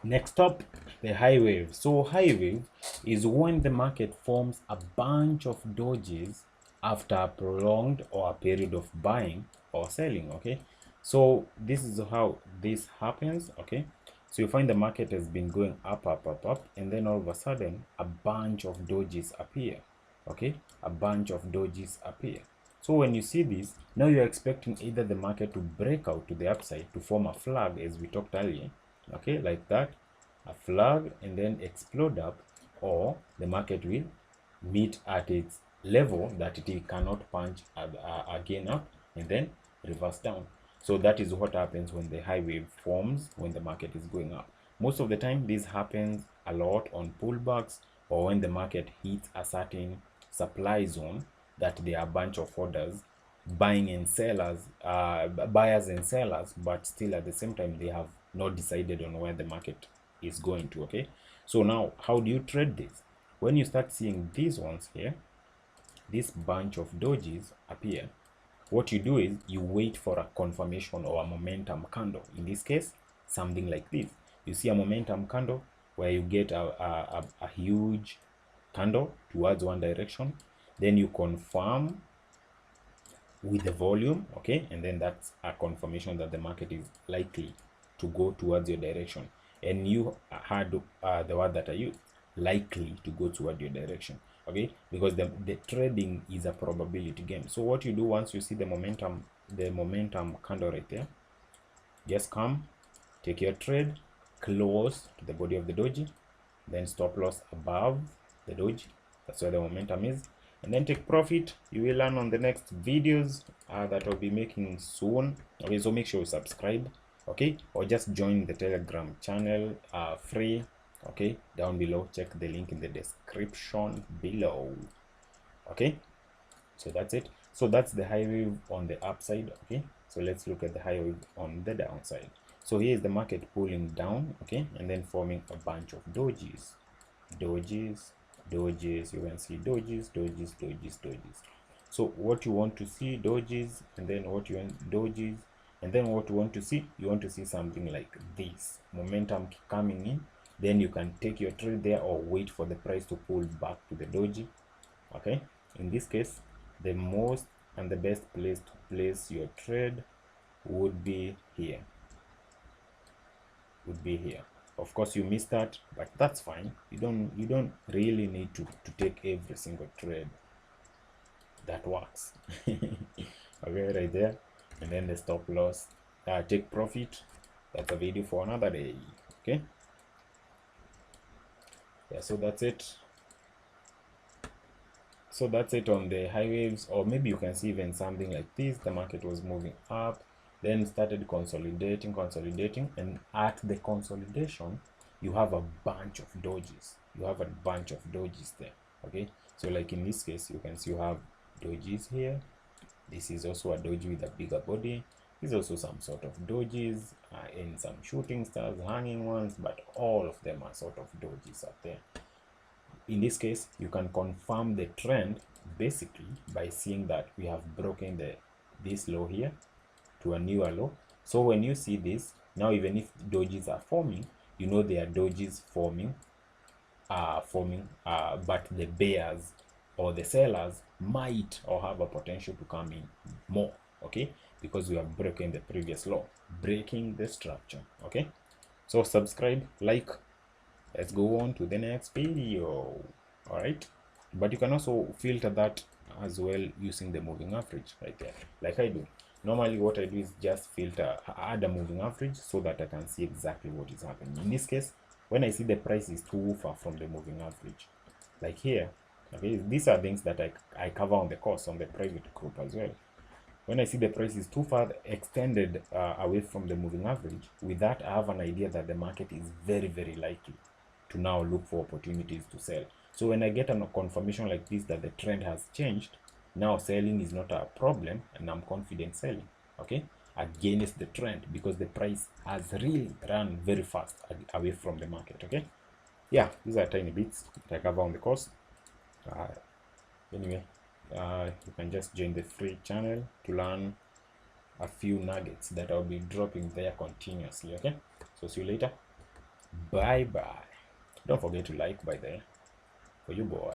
Next up, the high wave. So high wave is when the market forms a bunch of dojis after a prolonged or a period of buying or selling. Okay, so this is how this happens. Okay, so you find the market has been going up, up, up, up, and then all of a sudden a bunch of dojis appear. Okay, a bunch of dojis appear. So when you see this, now you're expecting either the market to break out to the upside to form a flag, as we talked earlier, okay, like that, a flag, and then explode up, or the market will meet at its level that it cannot punch again up and then reverse down. So that is what happens when the high wave forms when the market is going up. Most of the time this happens a lot on pullbacks, or when the market hits a certain supply zone that there are a bunch of orders, buying and sellers, buyers and sellers, but still at the same time they have not decided on where the market is going to. Okay, so now how do you trade this? When you start seeing these ones here, this bunch of dojis appear, what you do is you wait for a confirmation or a momentum candle. In this case, something like this. You see a momentum candle where you get a huge candle towards one direction, then you confirm with the volume, okay, and then that's a confirmation that the market is likely to go towards your direction. And you had the word that I use, likely to go toward your direction, okay, because the trading is a probability game. So what you do once you see the momentum candle right there, just come, take your trade close to the body of the doji, then stop loss above the doji, that's where the momentum is, and then take profit. You will learn on the next videos that I'll be making soon. Okay, so make sure you subscribe, okay, or just join the Telegram channel, free, okay, down below. Check the link in the description below. Okay, so that's it. So that's the high wave on the upside. Okay, so let's look at the high wave on the downside. So here is the market pulling down, okay, and then forming a bunch of dojis, dojis, dojis. You can see dojis, dojis, dojis, dojis. So what you want to see, dojis, and then what you want, dojis, and then what you want to see, you want to see something like this, momentum coming in, then you can take your trade there or wait for the price to pull back to the doji. Okay, in this case, the most and the best place to place your trade would be here, of course you missed that, but that's fine. You don't really need to take every single trade that works. Okay, right there, and then the stop loss, take profit, that's a video for another day. Okay, yeah, so that's it. So that's it on the high waves. Or maybe you can see even something like this, the market was moving up, then started consolidating, and at the consolidation you have a bunch of dojis, there. Okay, so like in this case, you can see you have dojis here. This is also a doji with a bigger body. There's also some sort of dojis, and some shooting stars, hanging ones, but all of them are sort of dojis up there. In this case, you can confirm the trend basically by seeing that we have broken this low here to a newer low. So when you see this, now even if dojis are forming, you know they are dojis forming, but the bears or the sellers might or have a potential to come in more, okay, because we have broken the previous low, breaking the structure. Okay, so subscribe, like, let's go on to the next video. All right, but you can also filter that as well using the moving average right there, like I do. Normally what I do is just filter, add a moving average so that I can see exactly what is happening. In this case, when I see the price is too far from the moving average, like here, okay, these are things that I cover on the course on the private group as well. When I see the price is too far extended away from the moving average, with that I have an idea that the market is very, very likely to now look for opportunities to sell. So when I get a confirmation like this that the trend has changed, now selling is not a problem, and I'm confident selling, okay, against the trend, because the price has really run very fast away from the market. Okay, yeah, these are tiny bits that I cover on the course. Anyway, you can just join the free channel to learn a few nuggets that I'll be dropping there continuously. Okay, so see you later. Bye bye. Don't forget to like by there for you boy.